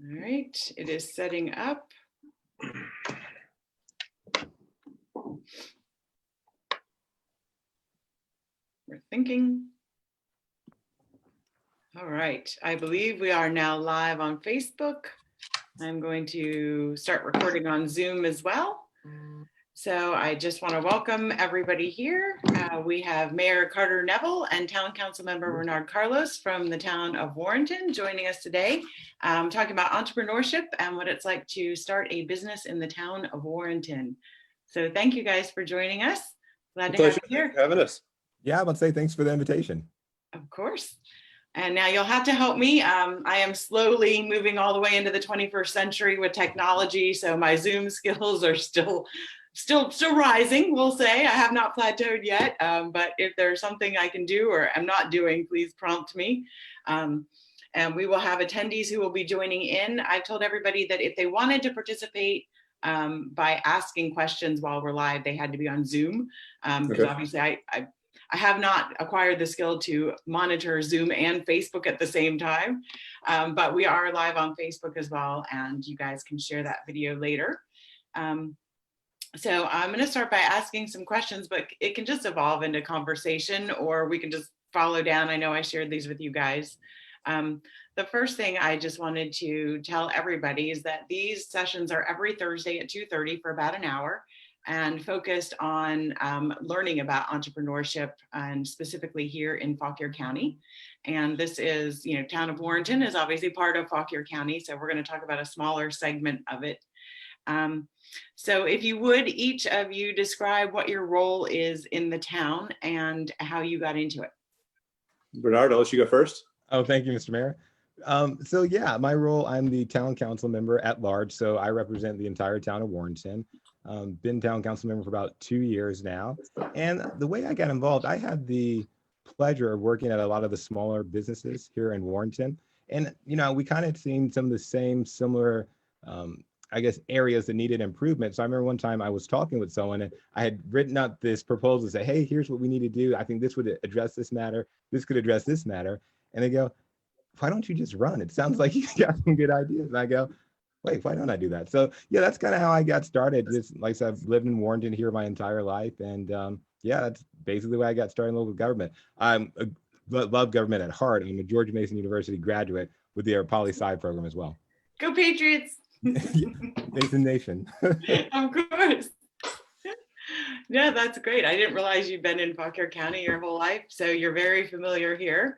All right, it is setting up. We're thinking. All right, I believe we are now live on Facebook. I'm going to start recording on Zoom as well. So I just want to welcome everybody here. We have Mayor Carter Nevill and Town Councilmember Renard Carlos from the town of Warrenton joining us today, talking about entrepreneurship and what it's like to start a business in the town of Warrenton. So thank you guys for joining us. Glad to have you here. Having us. Yeah, I want to say thanks for the invitation. Of course. And now you'll have to help me. I am slowly moving all the way into the 21st century with technology. So my Zoom skills are still rising, we'll say. I have not plateaued yet, but if there's something I can do or I'm not doing, please prompt me. And we will have attendees who will be joining in. I've told everybody that if they wanted to participate by asking questions while we're live, they had to be on Zoom. Because obviously I have not acquired the skill to monitor Zoom and Facebook at the same time, but we are live on Facebook as well, and you guys can share that video later. So I'm going to start by asking some questions, but it can just evolve into conversation, or we can just follow down. I know I shared these with you guys. The first thing I just wanted to tell everybody is that these sessions are every Thursday at 2:30 for about an hour, and focused on learning about entrepreneurship, and specifically here in Fauquier County. And this is, town of Warrenton is obviously part of Fauquier County, so we're going to talk about a smaller segment of it. So if you would, each of you describe what your role is in the town and how you got into it. Renard, I'll let you go first. Oh, thank you, Mr. Mayor. So yeah, my role, I'm the town council member at large. So I represent the entire town of Warrenton. Been town council member for about 2 years now. And the way I got involved, I had the pleasure of working at a lot of the smaller businesses here in Warrenton. And, we kind of seen some of the same similar, I guess, areas that needed improvement. So I remember one time I was talking with someone and I had written up this proposal to say, hey, here's what we need to do. I think this would address this matter. This could address this matter. And they go, why don't you just run? It sounds like you got some good ideas. And I go, wait, why don't I do that? So yeah, that's kind of how I got started. Just like I said, I've lived in Warrenton here my entire life. And yeah, that's basically why I got started in local government. I love government at heart. I'm a George Mason University graduate with their poli-sci program as well. Go Patriots! Mason Nation. Of course. Yeah, that's great. I didn't realize you've been in Fauquier County your whole life, so you're very familiar here.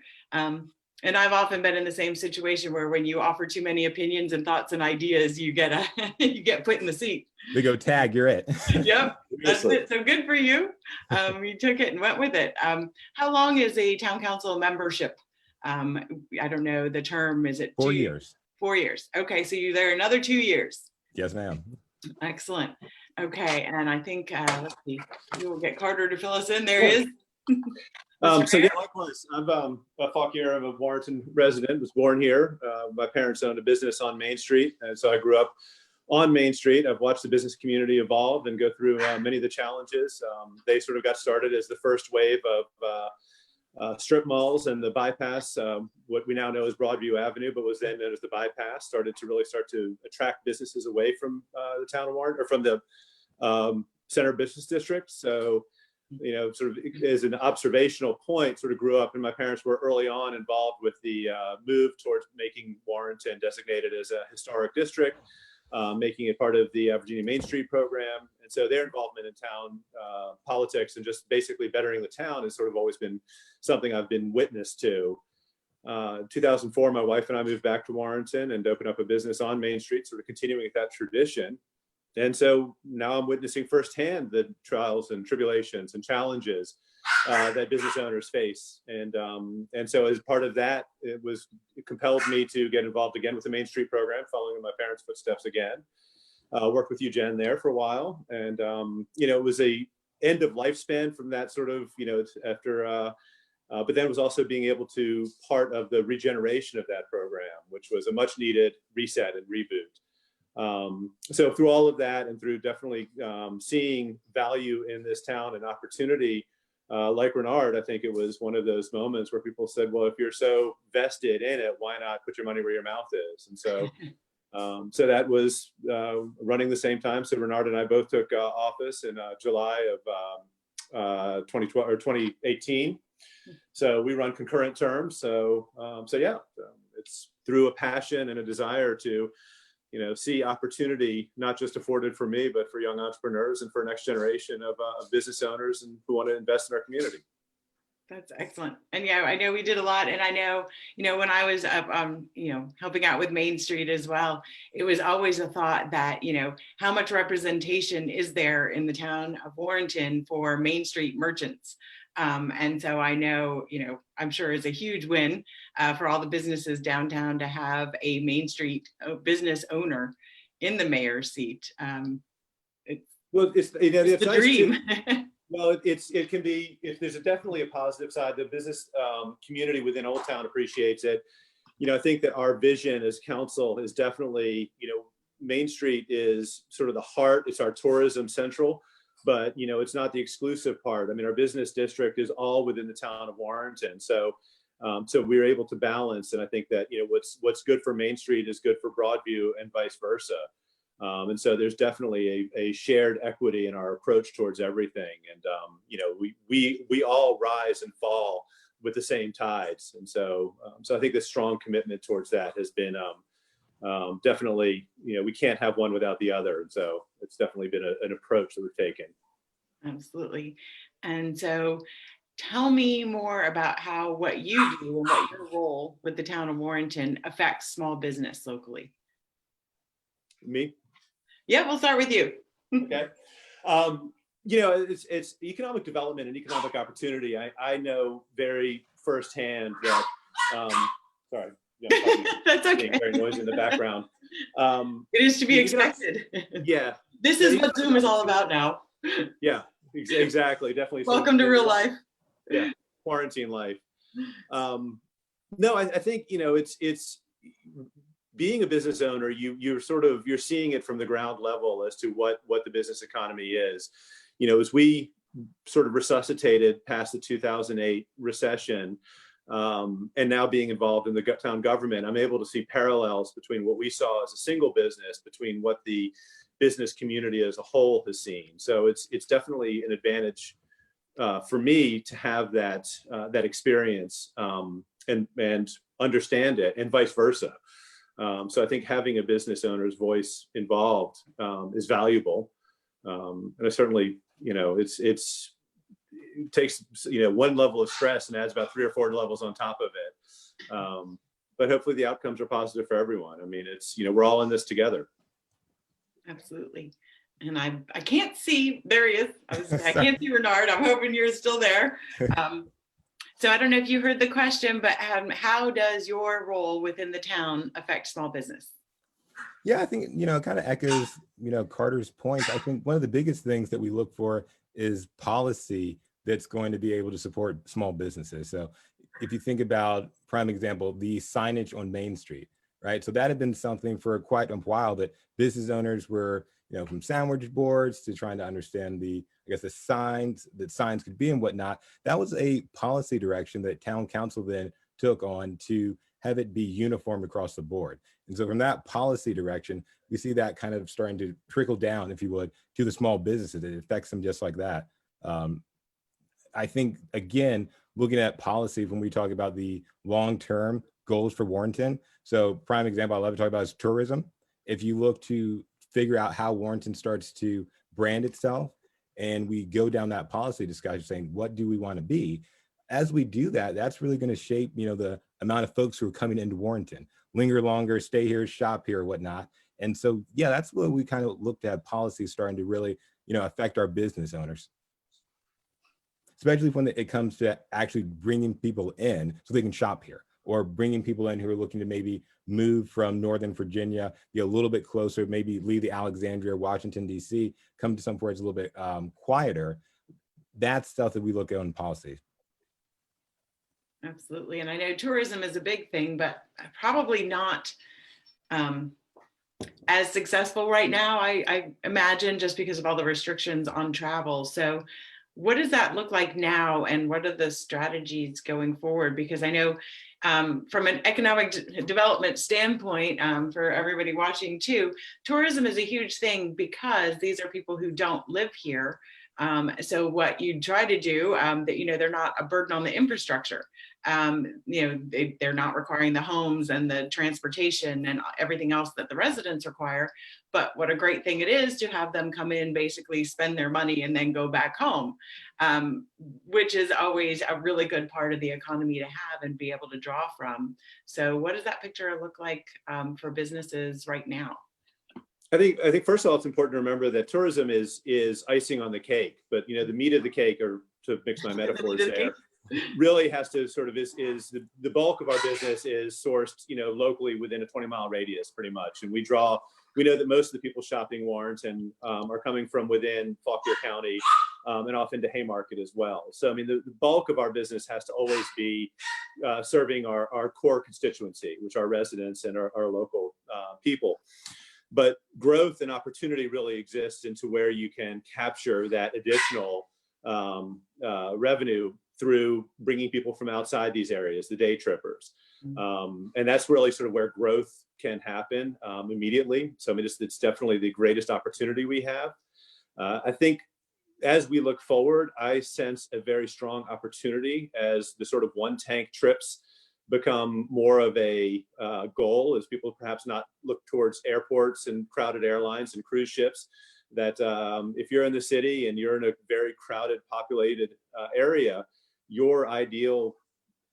And I've often been in the same situation where when you offer too many opinions and thoughts and ideas, you get you get put in the seat. They go, tag, you're it. Yep, that's it. So good for you. You took it and went with it. How long is a town council membership? I don't know the term. Is it 4 years? 4 years. Okay, so you're there another 2 years. Yes, ma'am. Excellent. Okay, and I think let's see, we will get Carter to fill us in. There he is. So yeah, likewise, I'm a Fauquier, I'm a Warrenton resident, was born here. My parents owned a business on Main Street, and so I grew up on Main Street. I've watched the business community evolve and go through many of the challenges. They sort of got started as the first wave of strip malls, and the bypass, what we now know as Broadview Avenue, but was then known as the bypass, started to attract businesses away from the town of Warrenton, or from the center business district. So, sort of as an observational point, sort of grew up, and my parents were early on involved with the move towards making Warrenton designated as a historic district, making it part of the Virginia Main Street program. And so their involvement in town politics and just basically bettering the town has sort of always been something I've been witness to. 2004, my wife and I moved back to Warrenton and opened up a business on Main Street, sort of continuing that tradition. And so now I'm witnessing firsthand the trials and tribulations and challenges that business owners face. And so as part of that, it compelled me to get involved again with the Main Street program, following in my parents' footsteps again. Worked with you, Jen, there for a while. And, it was a end of lifespan from that sort of, after, but then it was also being able to part of the regeneration of that program, which was a much needed reset and reboot. So through all of that, and through definitely seeing value in this town and opportunity, like Renard, I think it was one of those moments where people said, well, if you're so vested in it, why not put your money where your mouth is? And so So that was running the same time. So Renard and I both took office in July of 2012 or 2018. So we run concurrent terms. So yeah, it's through a passion and a desire to, see opportunity not just afforded for me, but for young entrepreneurs and for next generation of business owners and who want to invest in our community. That's excellent. And yeah, I know we did a lot. And I know, when I was up, helping out with Main Street as well, it was always a thought that, how much representation is there in the town of Warrenton for Main Street merchants? And so I know, I'm sure it's a huge win for all the businesses downtown to have a Main Street business owner in the mayor's seat. It's the nice dream. Well, it can be, if there's definitely a positive side, the business community within Old Town appreciates it. I think that our vision as council is definitely, Main Street is sort of the heart, it's our tourism central, but it's not the exclusive part. I mean, our business district is all within the town of Warrenton. So we're able to balance. And I think that, what's good for Main Street is good for Broadview and vice versa. And so there's definitely a shared equity in our approach towards everything. And, we all rise and fall with the same tides. And so I think the strong commitment towards that has been definitely, we can't have one without the other. And so it's definitely been an approach that we've taken. Absolutely. And so tell me more about what you do and what your role with the town of Warrenton affects small business locally. Me? Yeah, we'll start with you. Okay. It's economic development and economic opportunity. I know very firsthand that, sorry. That's okay. Very noisy in the background. It is to be expected. Yeah. This is what Zoom is all about now. Yeah, exactly. Definitely. Welcome to real life. Yeah, quarantine life. No, I think, it's being a business owner, you're seeing it from the ground level as to what the business economy is. As we sort of resuscitated past the 2008 recession, and now being involved in the town government, I'm able to see parallels between what we saw as a single business, between what the business community as a whole has seen. So it's definitely an advantage for me to have that experience and understand it, and vice versa. So I think having a business owner's voice involved is valuable, and I certainly, it takes one level of stress and adds about 3 or 4 levels on top of it. But hopefully the outcomes are positive for everyone. I mean, it's we're all in this together. Absolutely. And I can't see, there he is. I can't see Renard. I'm hoping you're still there. So I don't know if you heard the question, but how does your role within the town affect small business? Yeah, I think, it kind of echoes, Carter's point. I think one of the biggest things that we look for is policy that's going to be able to support small businesses. So if you think about, prime example, the signage on Main Street, right? So that had been something for quite a while that business owners were, from sandwich boards to trying to understand the signs that signs could be and whatnot. That was a policy direction that town council then took on to have it be uniform across the board. And so from that policy direction, we see that kind of starting to trickle down, if you would, to the small businesses. It affects them just like that. I think, again, looking at policy when we talk about the long-term goals for Warrenton. So prime example I love to talk about is tourism. If you look to figure out how Warrenton starts to brand itself, and we go down that policy discussion saying, what do we want to be? As we do that, that's really going to shape, the amount of folks who are coming into Warrenton, linger longer, stay here, shop here, whatnot. And so, yeah, that's what we kind of looked at policy starting to really, affect our business owners, especially when it comes to actually bringing people in so they can shop here, or bringing people in who are looking to maybe move from Northern Virginia, be a little bit closer, maybe leave the Alexandria, Washington, D.C., come to somewhere it's a little bit quieter. That's stuff that we look at in policy. Absolutely. And I know tourism is a big thing, but probably not as successful right now, I imagine, just because of all the restrictions on travel. So what does that look like now, and what are the strategies going forward? Because I know from an economic development standpoint, for everybody watching too, tourism is a huge thing because these are people who don't live here. So what you try to do, that, you know, they're not a burden on the infrastructure. You know, they're not requiring the homes and the transportation and everything else that the residents require. But what a great thing it is to have them come in, basically spend their money and then go back home, which is always a really good part of the economy to have and be able to draw from. So what does that picture look like for businesses right now? I think first of all, it's important to remember that tourism is icing on the cake, but you know, the meat of the cake, or to mix my metaphors there, really has to sort of is the bulk of our business is sourced, you know, locally within a 20-mile radius pretty much. And we know that most of the people shopping Warrenton are coming from within Fauquier County and off into Haymarket as well. So I mean, the bulk of our business has to always be serving our core constituency, which are residents and our local people. But growth and opportunity really exists into where you can capture that additional revenue through bringing people from outside these areas, the day trippers. And that's really sort of where growth can happen immediately. So I mean, it's definitely the greatest opportunity we have. I think as we look forward, I sense a very strong opportunity as the sort of one tank trips become more of a goal, as people perhaps not look towards airports and crowded airlines and cruise ships, that if you're in the city and you're in a very crowded, populated area, your ideal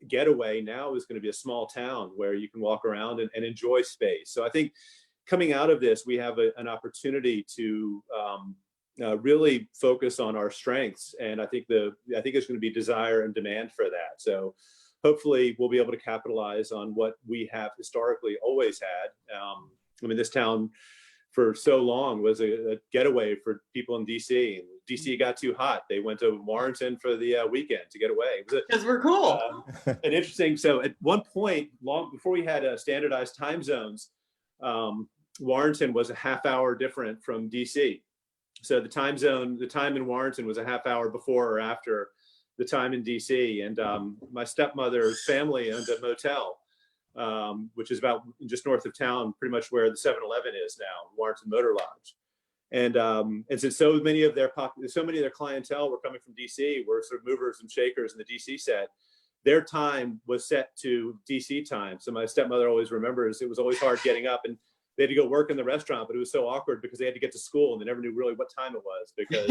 getaway now is going to be a small town where you can walk around and enjoy space. So I think coming out of this, we have an opportunity to really focus on our strengths. And I think there's going to be desire and demand for that. So hopefully we'll be able to capitalize on what we have historically always had. I mean, this town for so long was a getaway for people in DC. And DC got too hot. They went to Warrenton for the weekend to get away. Because we're cool. An interesting, so at one point, long before we had standardized time zones, Warrenton was a half hour different from DC. So the time in Warrenton was a half hour before or after the time in DC. And my stepmother's family owned a motel, which is about just north of town, pretty much where the 7-Eleven is now, Warrenton Motor Lodge. And since so many of their clientele were coming from DC, were sort of movers and shakers in the DC set, their time was set to DC time. So my stepmother always remembers it was always hard getting up, and they had to go work in the restaurant, but it was so awkward because they had to get to school and they never knew really what time it was because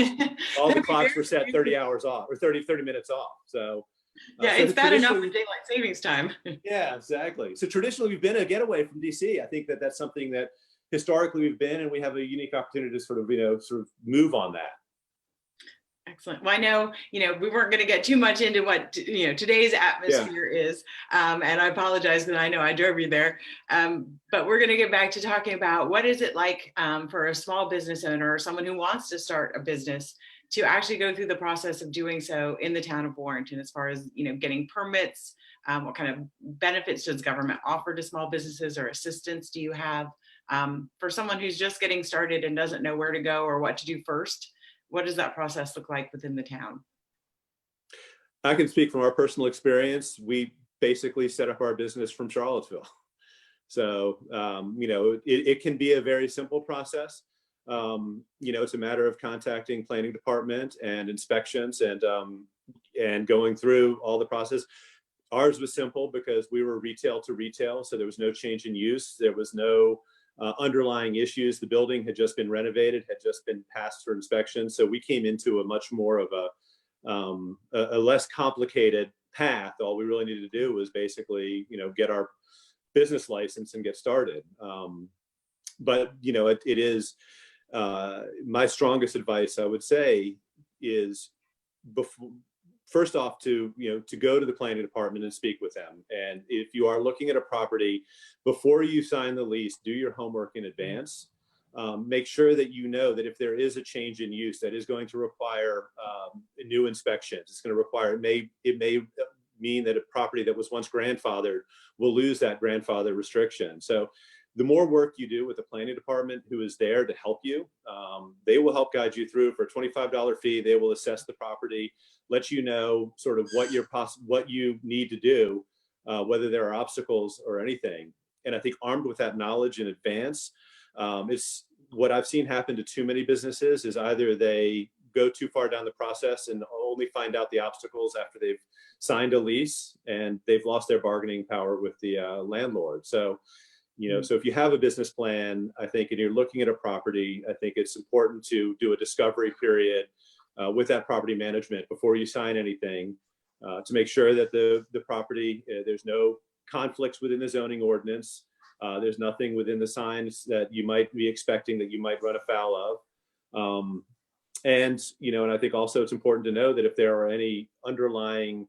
all the clocks were set 30 hours off or 30 minutes off. So yeah, it's bad enough with daylight savings time. Yeah, exactly. So traditionally we've been a getaway from DC. I think that that's something that historically we've been, and we have a unique opportunity to sort of move on that. Excellent. Well, I know, we weren't going to get too much into what, today's atmosphere is. And I apologize because I know I drove you there. But we're going to get back to talking about what is it like for a small business owner or someone who wants to start a business to actually go through the process of doing so in the town of Warrenton, as far as, getting permits, what kind of benefits does government offer to small businesses, or assistance do you have for someone who's just getting started and doesn't know where to go or what to do first? What does that process look like within the town? I can speak from our personal experience. We basically set up our business from Charlottesville. So, it can be a very simple process. It's a matter of contacting planning department and inspections and going through all the process. Ours was simple because we were retail to retail. So there was no change in use. There was no underlying issues. The building had just been renovated, had just been passed for inspection. So we came into a much more of a less complicated path. All we really needed to do was basically, get our business license and get started. But it is my strongest advice, I would say, is first off to go to the planning department and speak with them. And if you are looking at a property, before you sign the lease, do your homework in advance. Make sure that that if there is a change in use that is going to require new inspections, it's going to require, it may mean that a property that was once grandfathered will lose that grandfather restriction. So the more work you do with the planning department, who is there to help you, they will help guide you through. For a $25 fee, they will assess the property, let you know sort of what you need to do, whether there are obstacles or anything. And I think armed with that knowledge in advance, it's what I've seen happen to too many businesses is either they go too far down the process and only find out the obstacles after they've signed a lease and they've lost their bargaining power with the landlord. So, so if you have a business plan, I think, and you're looking at a property, I think it's important to do a discovery period with that property management before you sign anything, to make sure that the property, there's no conflicts within the zoning ordinance. There's nothing within the signs that you might be expecting that you might run afoul of. And I think also it's important to know that if there are any underlying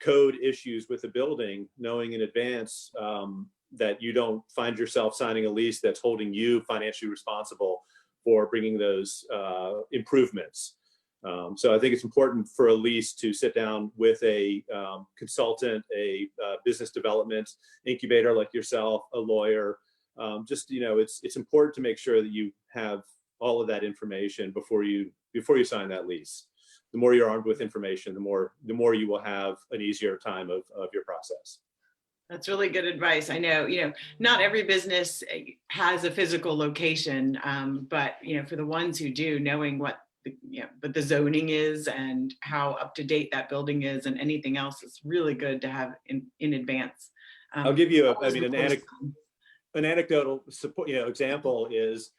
code issues with the building, knowing in advance that you don't find yourself signing a lease that's holding you financially responsible for bringing those improvements. So I think it's important for a lease to sit down with a consultant, a business development incubator like yourself, a lawyer. It's important to make sure that you have all of that information before you sign that lease. The more you're armed with information, the more you will have an easier time of your process. That's really good advice. I know, not every business has a physical location, but, for the ones who do, knowing what the zoning is and how up to date that building is and anything else is really good to have in advance. I'll give you an anecdotal support, example is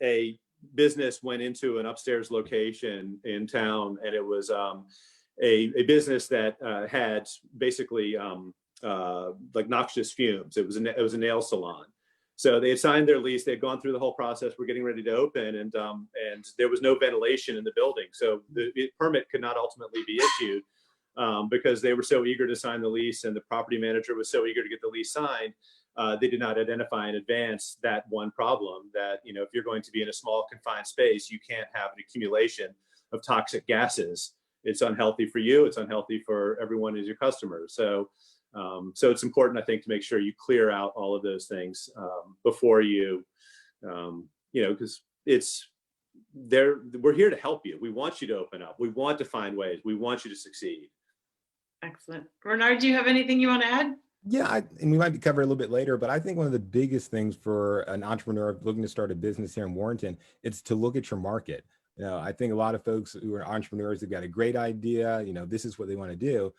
a business went into an upstairs location in town, and it was a business that had basically like noxious fumes. It was a nail salon. So they had signed their lease. They had gone through the whole process. We're getting ready to open, and there was no ventilation in the building. So the permit could not ultimately be issued because they were so eager to sign the lease, and the property manager was so eager to get the lease signed. They did not identify in advance that one problem that, if you're going to be in a small confined space, you can't have an accumulation of toxic gases. It's unhealthy for you. It's unhealthy for everyone who's your customer. So it's important, I think, to make sure you clear out all of those things before you, because we're here to help you. We want you to open up. We want to find ways. We want you to succeed. Excellent. Renard, do you have anything you want to add? Yeah, and we might cover a little bit later, but I think one of the biggest things for an entrepreneur looking to start a business here in Warrenton, it's to look at your market. I think a lot of folks who are entrepreneurs have got a great idea, this is what they want to do,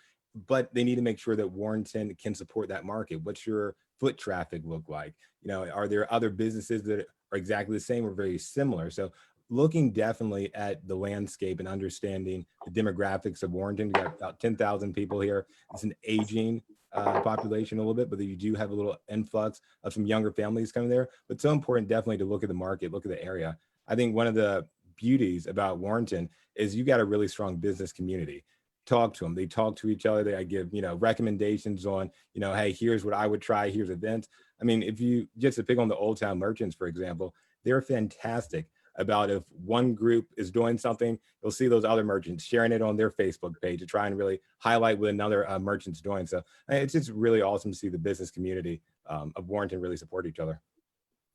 but they need to make sure that Warrenton can support that market. What's your foot traffic look like? Are there other businesses that are exactly the same or very similar? So looking definitely at the landscape and understanding the demographics of Warrenton. We got about 10,000 people here. It's an aging population a little bit, but you do have a little influx of some younger families coming there. But so important definitely to look at the market, look at the area. I think one of the beauties about Warrenton is you got a really strong business community. Talk to them. They talk to each other. I give, recommendations on, hey, here's what I would try. Here's events. I mean, if you just to pick on the Old Town Merchants, for example, they're fantastic about if one group is doing something, you'll see those other merchants sharing it on their Facebook page to try and really highlight what another merchant's doing. So it's just really awesome to see the business community of Warrenton really support each other.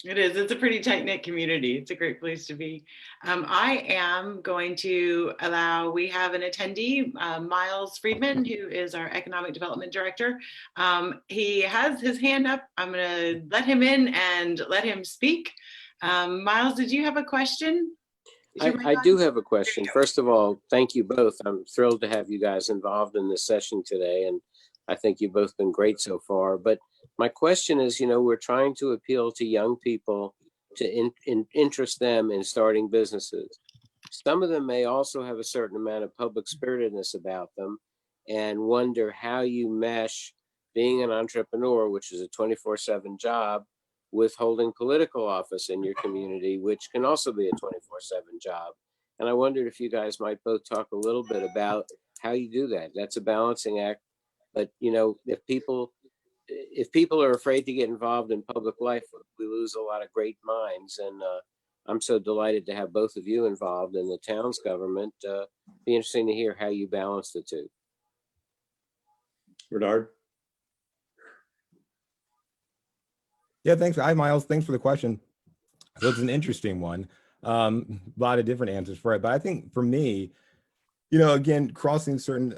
It is. It's a pretty tight-knit community. It's a great place to be. I am going to we have an attendee, Miles Friedman, who is our Economic Development Director. He has his hand up. I'm going to let him in and let him speak. Miles, did you have a question? I do have a question. First of all, thank you both. I'm thrilled to have you guys involved in this session today, and I think you've both been great so far. But my question is, we're trying to appeal to young people to interest them in starting businesses. Some of them may also have a certain amount of public spiritedness about them and wonder how you mesh being an entrepreneur, which is a 24/7 job, with holding political office in your community, which can also be a 24/7 job. And I wondered if you guys might both talk a little bit about how you do that. That's a balancing act. But, if people are afraid to get involved in public life, we lose a lot of great minds. And I'm so delighted to have both of you involved in the town's government. Be interesting to hear how you balance the two. Renard? Yeah, thanks. Hi, Miles. Thanks for the question. So it's an interesting one. A lot of different answers for it. But I think for me, again, crossing certain,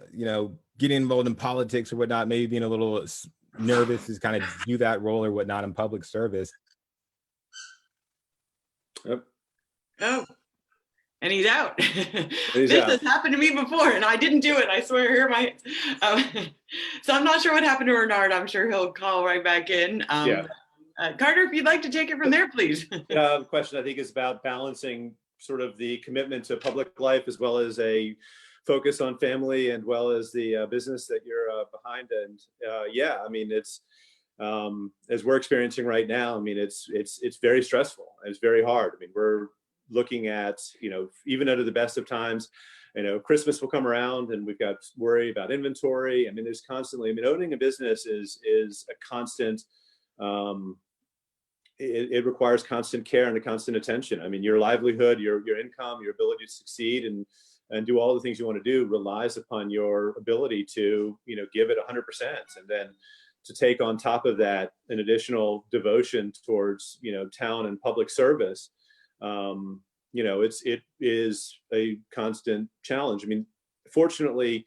getting involved in politics or whatnot, maybe being a little nervous to kind of do that role or whatnot in public service. Yep. Oh, and he's out. He's This out. has happened to me before, and I didn't do it. I swear. So I'm not sure what happened to Renard. I'm sure he'll call right back in. Yeah. Carter, if you'd like to take it from there, please. The question, I think, is about balancing sort of the commitment to public life as well as a focus on family and well as the business that you're behind. And yeah, I mean, it's as we're experiencing right now, I mean, it's very stressful. It's very hard. I mean, we're looking at, even under the best of times, Christmas will come around and we've got worry about inventory. I mean, there's constantly, owning a business is a constant, it requires constant care and a constant attention. I mean, your livelihood, your income, your ability to succeed and do all the things you want to do relies upon your ability to, give it 100%. And then to take on top of that an additional devotion towards, town and public service, it is a constant challenge. I mean, fortunately,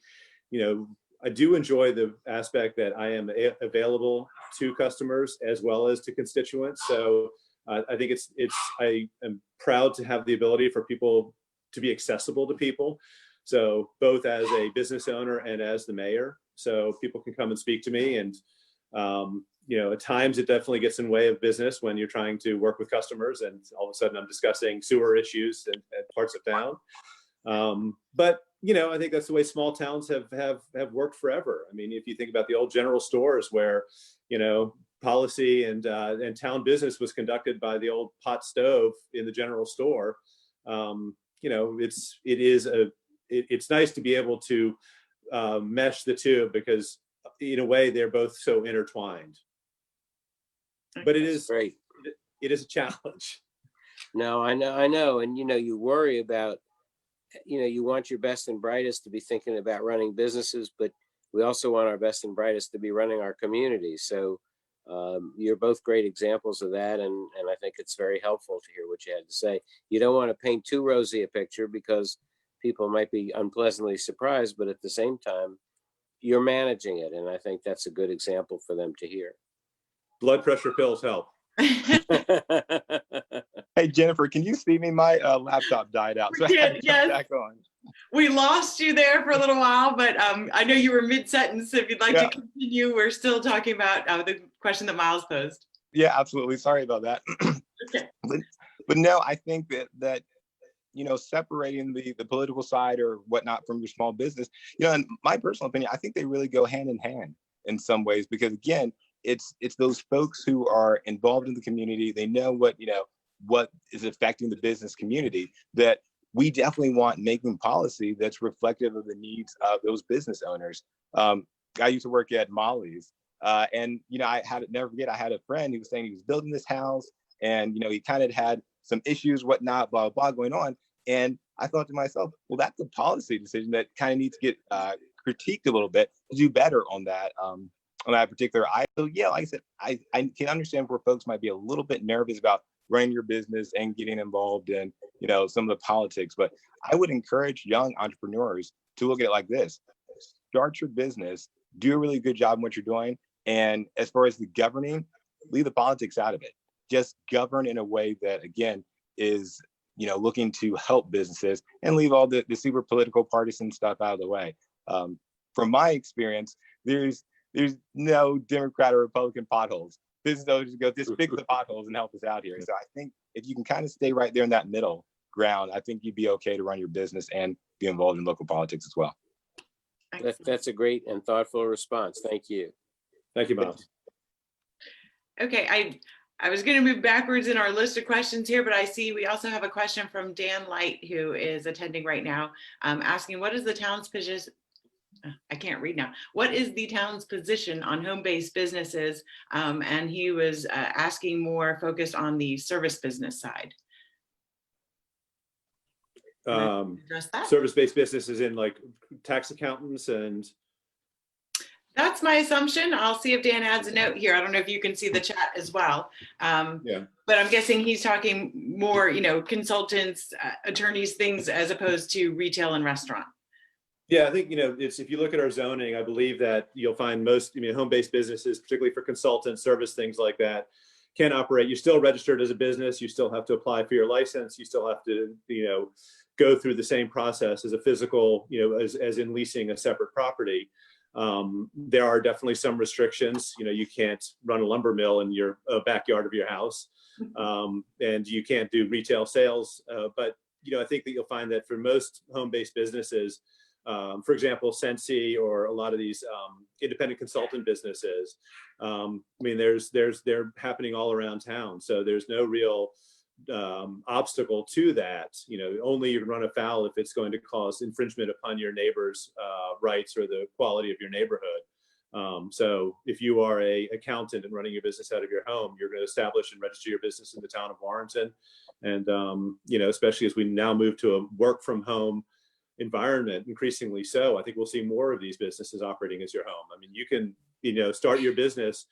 I do enjoy the aspect that I am available to customers as well as to constituents. So I think I am proud to have the ability for people to be accessible to people. So both as a business owner and as the mayor, so people can come and speak to me. And, at times it definitely gets in the way of business when you're trying to work with customers and all of a sudden I'm discussing sewer issues and parts of town. But I think that's the way small towns have worked forever. I mean, if you think about the old general stores where, policy and town business was conducted by the old pot stove in the general store, it's nice to be able to mesh the two because in a way they're both so intertwined. But it is Great. It is a challenge. No, I know. And, you worry about, you want your best and brightest to be thinking about running businesses, but we also want our best and brightest to be running our community. So you're both great examples of that. And I think it's very helpful to hear what you had to say. You don't want to paint too rosy a picture because people might be unpleasantly surprised, but at the same time, you're managing it. And I think that's a good example for them to hear. Blood pressure pills help. Hey, Jennifer, can you see me? My laptop died out. So I had to jump back on. We lost you there for a little while, but I know you were mid-sentence. If you'd like to continue, we're still talking about the question that Miles posed. Yeah, absolutely. Sorry about that. Okay. But no, I think that separating the political side or whatnot from your small business, in my personal opinion, I think they really go hand in hand in some ways, because again, it's those folks who are involved in the community. They know what is affecting the business community, that we definitely want making policy that's reflective of the needs of those business owners. I used to work at Molly's, and I never forget, I had a friend who was saying he was building this house, and he kind of had some issues, whatnot, blah blah blah going on. And I thought to myself, well, that's a policy decision that kind of needs to get critiqued a little bit to do better on that particular item. So yeah, like I said, I can understand where folks might be a little bit nervous about running your business and getting involved in some of the politics, but I would encourage young entrepreneurs to look at it like this: start your business, do a really good job in what you're doing, and as far as the governing, leave the politics out of it. Just govern in a way that again is looking to help businesses, and leave all the super political partisan stuff out of the way. From my experience, there's no Democrat or Republican potholes. Business owners go, just fix the potholes and help us out here. So I think if you can kind of stay right there in that middle ground, I think you'd be okay to run your business and be involved in local politics as well. That's a great and thoughtful response. Thank you. Thank you, Miles. Okay, I was going to move backwards in our list of questions here, but I see we also have a question from Dan Light, who is attending right now, asking, what is the town's position? I can't read now. What is the town's position on home-based businesses? And he was asking more focused on the service business side. Service-based businesses in like tax accountants and That's my assumption. I'll see if Dan adds a note here. I don't know if you can see the chat as well. Yeah. But I'm guessing he's talking more, consultants, attorneys, things as opposed to retail and restaurant. Yeah, I think, it's, if you look at our zoning, I believe that you'll find most, home-based businesses, particularly for consultant service, things like that, can operate. You're still registered as a business. You still have to apply for your license. You still have to, go through the same process as a physical, as in leasing a separate property. There are definitely some restrictions. You can't run a lumber mill in your backyard of your house, and you can't do retail sales. But I think that you'll find that for most home-based businesses, for example, Sensi or a lot of these independent consultant businesses, they're happening all around town. So there's no real obstacle to that. Only you run afoul if it's going to cause infringement upon your neighbor's rights or the quality of your neighborhood. So if you are a accountant and running your business out of your home, you're going to establish and register your business in the town of Warrenton. And, especially as we now move to a work from home environment, increasingly so, I think we'll see more of these businesses operating as your home. You can, start your business,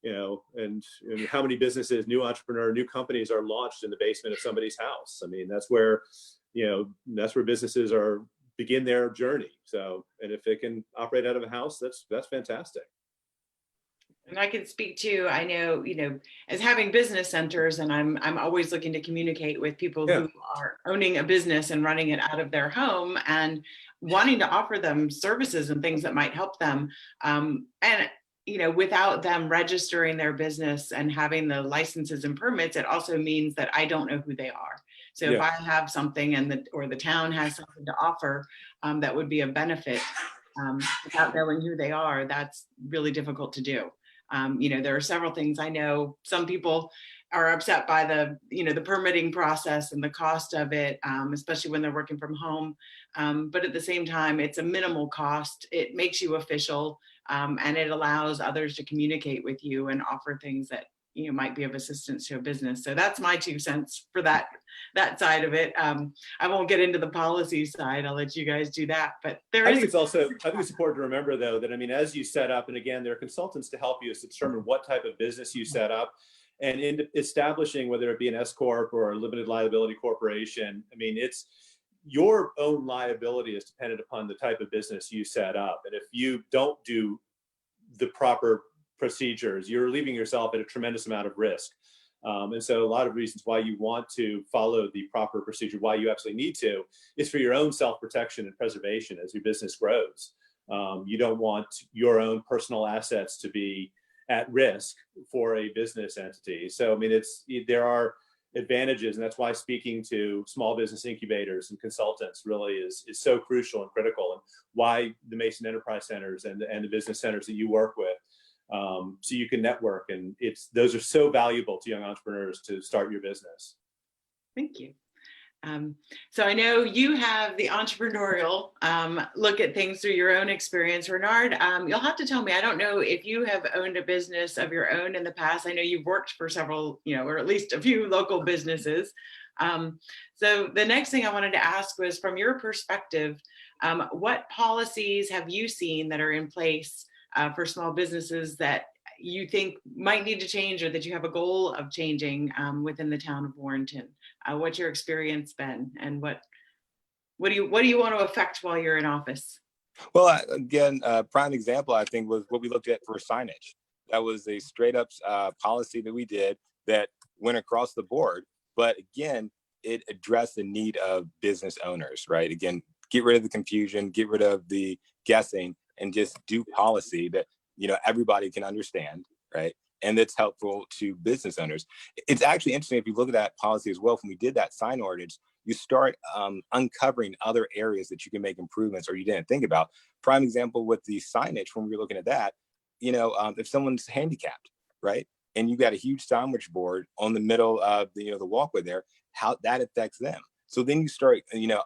and how many businesses, new companies are launched in the basement of somebody's house. That's where, that's where businesses begin their journey. So, and if it can operate out of a house, that's fantastic. And I can speak to, I know, as having business centers, and I'm always looking to communicate with people who are owning a business and running it out of their home and wanting to offer them services and things that might help them. Without them registering their business and having the licenses and permits, it also means that I don't know who they are. So if I have something or the town has something to offer that would be a benefit, without knowing who they are, that's really difficult to do. There are several things. I know some people are upset by the permitting process and the cost of it, especially when they're working from home. But at the same time, it's a minimal cost. It makes you official, and it allows others to communicate with you and offer things that might be of assistance to a business. So that's my 2 cents for that side of it. I won't get into the policy side. I'll let you guys do that. But I think it's important to remember, though, that as you set up, and again, there are consultants to help you to determine what type of business you set up, and in establishing whether it be an S corp or a limited liability corporation. It's your own liability is dependent upon the type of business you set up, and if you don't do the proper procedures, you're leaving yourself at a tremendous amount of risk. And so a lot of reasons why you want to follow the proper procedure, why you absolutely need to, is for your own self-protection and preservation as your business grows. You don't want your own personal assets to be at risk for a business entity. So, there are advantages, and that's why speaking to small business incubators and consultants really is so crucial and critical, and why the Mason Enterprise Centers and the business centers that you work with, so you can network, and those are so valuable to young entrepreneurs to start your business. Thank you. So I know you have the entrepreneurial look at things through your own experience. Renard, you'll have to tell me, I don't know if you have owned a business of your own in the past. I know you've worked for several, or at least a few local businesses. So the next thing I wanted to ask was, from your perspective, what policies have you seen that are in place for small businesses that you think might need to change, or that you have a goal of changing within the town of Warrenton? What's your experience been, and what do you want to affect while you're in office? Well, again, prime example, I think, was what we looked at for signage. That was a straight up policy that we did that went across the board. But again, it addressed the need of business owners, right? Again, get rid of the confusion, get rid of the guessing, and just do policy that everybody can understand, right? And that's helpful to business owners. It's actually interesting, if you look at that policy as well, when we did that sign ordinance, you start uncovering other areas that you can make improvements or you didn't think about. Prime example with the signage, when we were looking at that, if someone's handicapped, right? And you got a huge sandwich board on the middle of the walkway there, how that affects them. So then you start,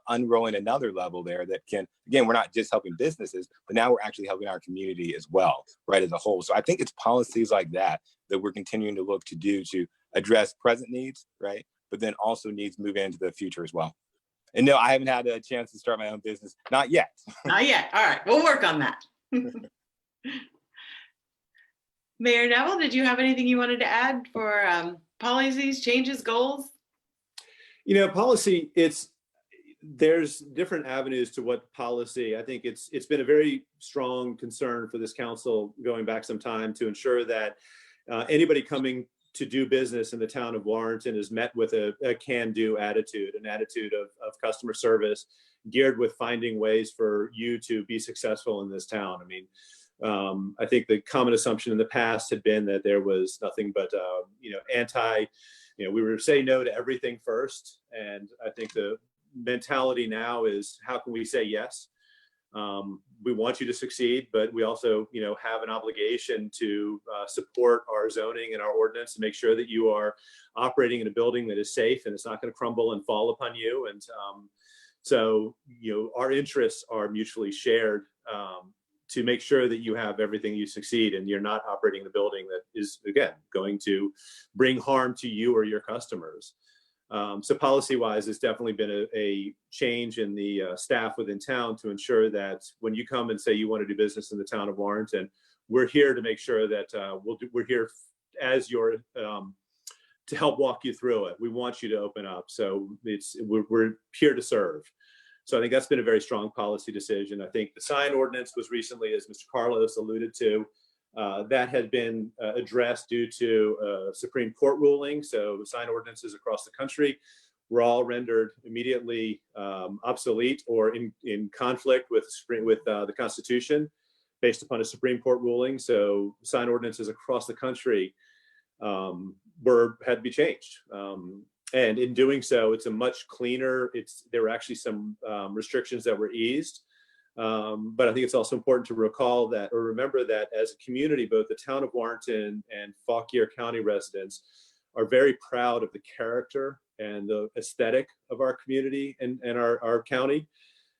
unrolling another level there that can, again, we're not just helping businesses, but now we're actually helping our community as well, right, as a whole. So I think it's policies like that that we're continuing to look to do to address present needs, right, but then also needs moving into the future as well. And no, I haven't had a chance to start my own business. Not yet. Not yet. All right. We'll work on that. Mayor Nevill, did you have anything you wanted to add for policies, changes, goals? Policy, there's different avenues to what policy. I think it's been a very strong concern for this council going back some time to ensure that anybody coming to do business in the town of Warrenton is met with a can-do attitude, an attitude of customer service geared with finding ways for you to be successful in this town. I mean, I think the common assumption in the past had been that there was nothing but, we were saying no to everything first. And I think the mentality now is, how can we say yes? We want you to succeed, but we also, have an obligation to support our zoning and our ordinance to make sure that you are operating in a building that is safe and it's not going to crumble and fall upon you. And so, our interests are mutually shared to make sure that you have everything you succeed and you're not operating in a building that is, again, going to bring harm to you or your customers. So policy-wise, it's definitely been a change in the staff within town to ensure that when you come and say you want to do business in the town of Warrenton, we're here to make sure that we're here as your to help walk you through it. We want you to open up, so we're here to serve. So I think that's been a very strong policy decision. I think the sign ordinance was recently, as Mr. Carlos alluded to, that had been addressed due to a Supreme Court ruling. So sign ordinances across the country were all rendered immediately obsolete or in conflict with the Constitution based upon a Supreme Court ruling. So sign ordinances across the country had to be changed. And in doing so, it's a much cleaner, there were actually some restrictions that were eased. But I think it's also important to remember that as a community, both the town of Warrenton and Fauquier County residents are very proud of the character and the aesthetic of our community and our county.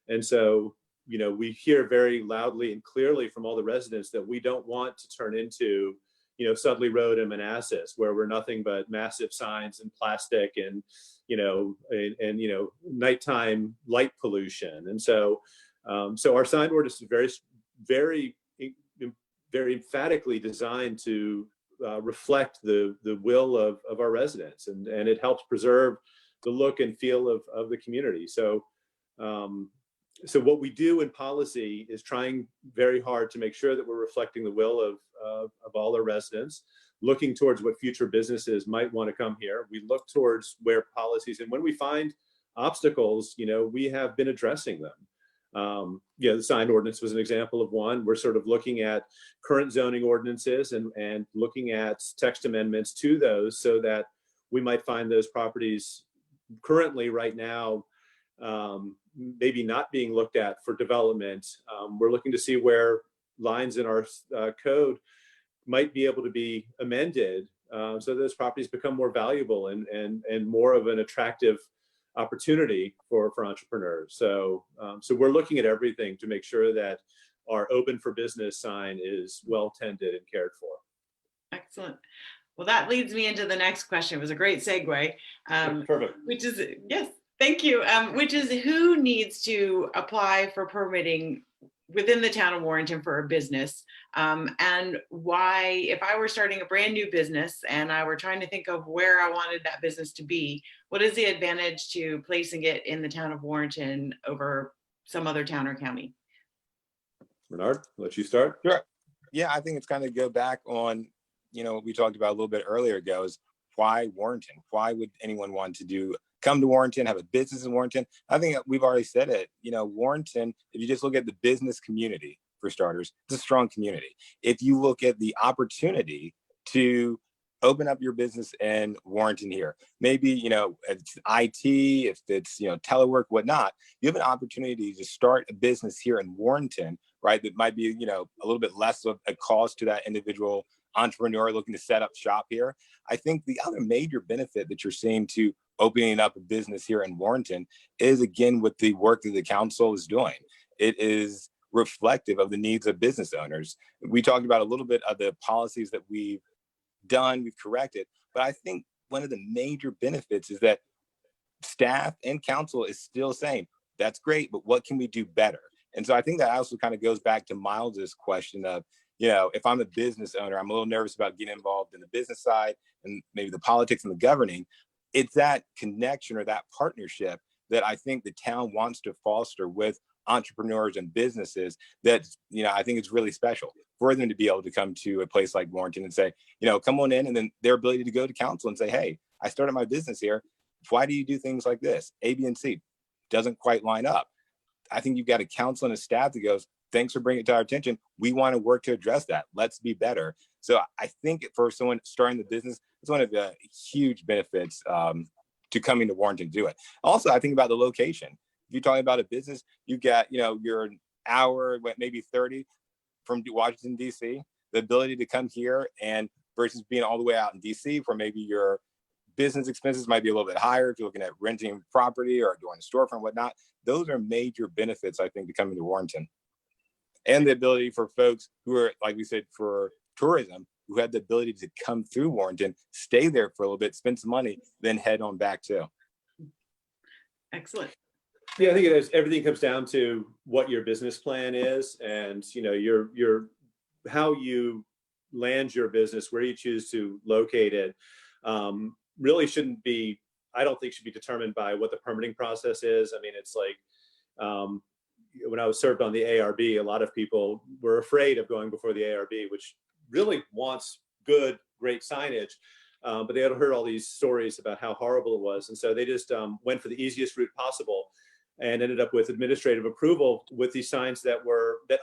And so, we hear very loudly and clearly from all the residents that we don't want to turn into Sudley Road and Manassas, where we're nothing but massive signs and plastic and nighttime light pollution. And so our sign ordinance is very, very, very emphatically designed to reflect the will of our residents, and it helps preserve the look and feel of the community. So what we do in policy is trying very hard to make sure that we're reflecting the will of all our residents, looking towards what future businesses might want to come here. We look towards where policies, and when we find obstacles, we have been addressing them. The sign ordinance was an example of one. We're sort of looking at current zoning ordinances and looking at text amendments to those so that we might find those properties currently right now maybe not being looked at for development. We're looking to see where lines in our code might be able to be amended so those properties become more valuable and more of an attractive opportunity for entrepreneurs. So we're looking at everything to make sure that our open for business sign is well tended and cared for. Excellent. Well, that leads me into the next question. It was a great segue. Perfect. Which is, yes, thank you. Which is, who needs to apply for permitting within the town of Warrenton for a business? And why, if I were starting a brand new business and I were trying to think of where I wanted that business to be, what is the advantage to placing it in the town of Warrenton over some other town or county? Renard, I'll let you start. Sure. Yeah, I think it's kind of go back on, what we talked about a little bit earlier ago, is why Warrenton? Why would anyone want to come to Warrenton, have a business in Warrenton? I think we've already said it. Warrenton, if you just look at the business community, for starters, it's a strong community. If you look at the opportunity to open up your business in Warrenton here, maybe, it's IT, if it's, telework, whatnot, you have an opportunity to start a business here in Warrenton, right? That might be, a little bit less of a cost to that individual entrepreneur looking to set up shop here. I think the other major benefit that you're seeing to opening up a business here in Warrenton is, again, with the work that the council is doing. It is reflective of the needs of business owners. We talked about a little bit of the policies that we've done, we've corrected, but I think one of the major benefits is that staff and council is still saying, that's great, but what can we do better? And so I think that also kind of goes back to Miles's question of, you know, if I'm a business owner, I'm a little nervous about getting involved in the business side and maybe the politics and the governing. It's that connection or that partnership that I think the town wants to foster with entrepreneurs and businesses that, you know, I think it's really special for them to be able to come to a place like Warrenton and say, you know, come on in, and then their ability to go to council and say, hey, I started my business here. Why do you do things like this? A, B, and C doesn't quite line up. I think you've got a council and a staff that goes, thanks for bringing it to our attention. We want to work to address that. Let's be better. So I think for someone starting the business, it's one of the huge benefits to coming to Warrenton to do it. Also, I think about the location. If you're talking about a business, you've got, you know, you're an hour, maybe 30 from Washington, D.C. The ability to come here and versus being all the way out in D.C. where maybe your business expenses might be a little bit higher if you're looking at renting property or doing a storefront and whatnot. Those are major benefits, I think, to coming to Warrenton. And the ability for folks who are, like we said, for tourism, who had the ability to come through Warrenton, stay there for a little bit, spend some money, then head on back too. Excellent. Yeah, I think it is. Everything comes down to what your business plan is, and you know, your how you land your business, where you choose to locate it, really shouldn't be. I don't think should be determined by what the permitting process is. I mean, it's like when I was served on the ARB, a lot of people were afraid of going before the ARB, which really wants good, great signage. But they had heard all these stories about how horrible it was. And so they just went for the easiest route possible and ended up with administrative approval with these signs that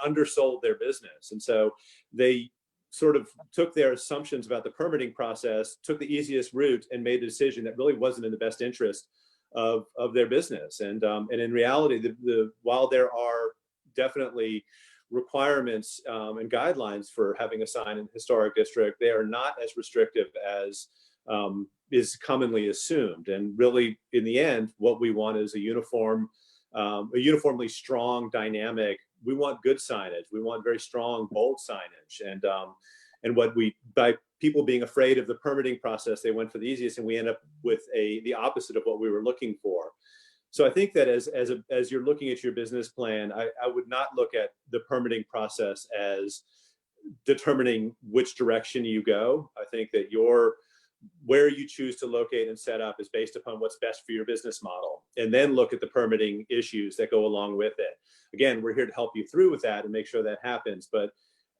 undersold their business. And so they sort of took their assumptions about the permitting process, took the easiest route, and made a decision that really wasn't in the best interest of their business. And in reality, while there are definitely requirements and guidelines for having a sign in historic district, they are not as restrictive as is commonly assumed. And really, in the end, what we want is a uniformly strong, dynamic. We want good signage. We want very strong, bold signage. And what by people being afraid of the permitting process, they went for the easiest, and we end up with the opposite of what we were looking for. So I think that as you're looking at your business plan, I would not look at the permitting process as determining which direction you go. I think that where you choose to locate and set up is based upon what's best for your business model, and then look at the permitting issues that go along with it. Again, we're here to help you through with that and make sure that happens. But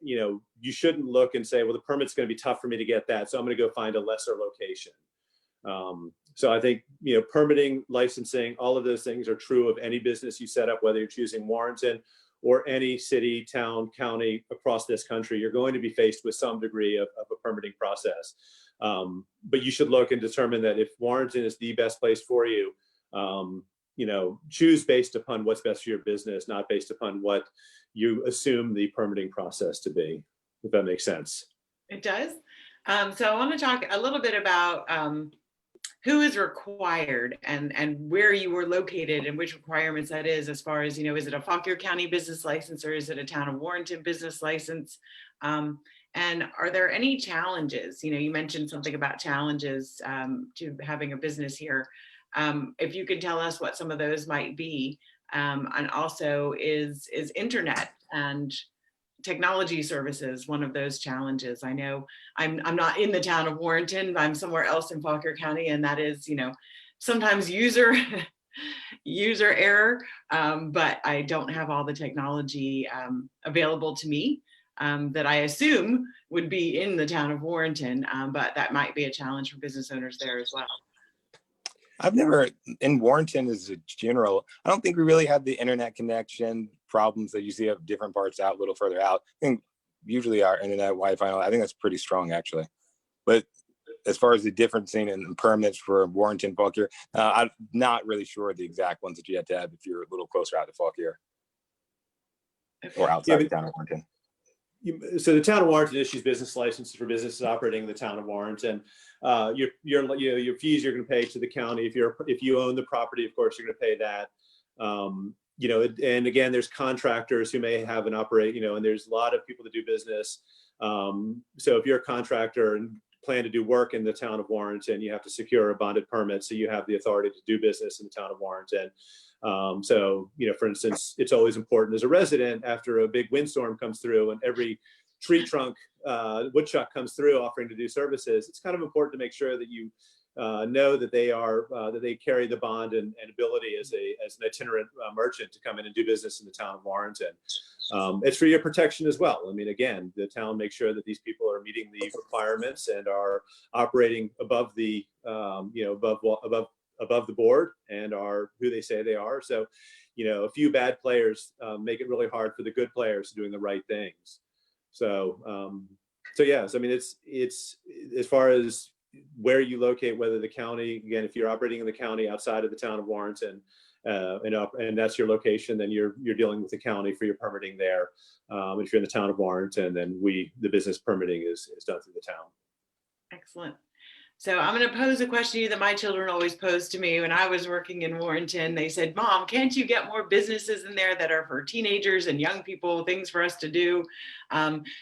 you know, you shouldn't look and say, well, the permit's going to be tough for me to get that, so I'm going to go find a lesser location. So I think, you know, permitting, licensing, all of those things are true of any business you set up, whether you're choosing Warrenton or any city, town, county across this country. You're going to be faced with some degree of a permitting process. But you should look and determine that if Warrenton is the best place for you, you know, choose based upon what's best for your business, not based upon what you assume the permitting process to be, if that makes sense. It does. So I want to talk a little bit about who is required and where you were located and which requirements that is, as far as, you know, is it a Fauquier County business license or is it a town of Warrenton business license? And are there any challenges? You know, you mentioned something about challenges to having a business here. If you could tell us what some of those might be. And also is internet and technology services one of those challenges? I know I'm not in the town of Warrenton, I'm somewhere else in Fauquier County, and that is, you know, sometimes user error, but I don't have all the technology available to me that I assume would be in the town of Warrenton, but that might be a challenge for business owners there as well. I've never, in Warrenton as a general, I don't think we really have the internet connection problems that you see of different parts out, a little further out. I think usually our internet Wi-Fi, I think that's pretty strong actually. But as far as the differencing in permits for Warrenton, Fauquier, I'm not really sure the exact ones that you have to have if you're a little closer out to Fauquier or outside the town of Warrenton. So the town of Warrenton issues business licenses for businesses operating in the town of Warrenton. Your fees you're going to pay to the county. If you own the property, of course, you're going to pay that. You know, and again, there's contractors who may have an operate. You know, and there's a lot of people that do business. So if you're a contractor and plan to do work in the town of Warrenton, you have to secure a bonded permit, so you have the authority to do business in the town of Warrenton. So, you know, for instance, it's always important as a resident after a big windstorm comes through and every tree trunk woodchuck comes through offering to do services, it's kind of important to make sure that you know that they carry the bond and ability as an itinerant merchant to come in and do business in the town of Warrenton. It's for your protection as well. I mean, again, the town makes sure that these people are meeting the requirements and are operating above the above the board and are who they say they are. So, a few bad players make it really hard for the good players doing the right things. So, yes, I mean, it's as far as where you locate, whether the county, again, if you're operating in the county outside of the town of Warrenton, and that's your location, then you're dealing with the county for your permitting there. If you're in the town of Warrenton, then the business permitting is done through the town. Excellent. So I'm going to pose a question to you that my children always posed to me when I was working in Warrenton. They said, Mom, can't you get more businesses in there that are for teenagers and young people, things for us to do?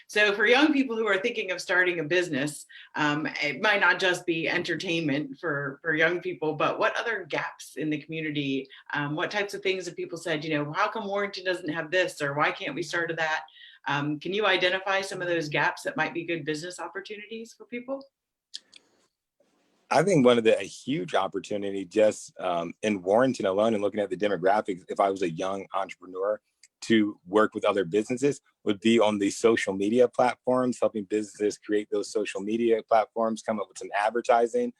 So for young people who are thinking of starting a business, it might not just be entertainment for young people, but what other gaps in the community? What types of things have people said, how come Warrenton doesn't have this, or why can't we start that? Can you identify some of those gaps that might be good business opportunities for people? I think a huge opportunity just in Warrenton alone and looking at the demographics, if I was a young entrepreneur to work with other businesses, would be on the social media platforms, helping businesses create those social media platforms, come up with some advertising.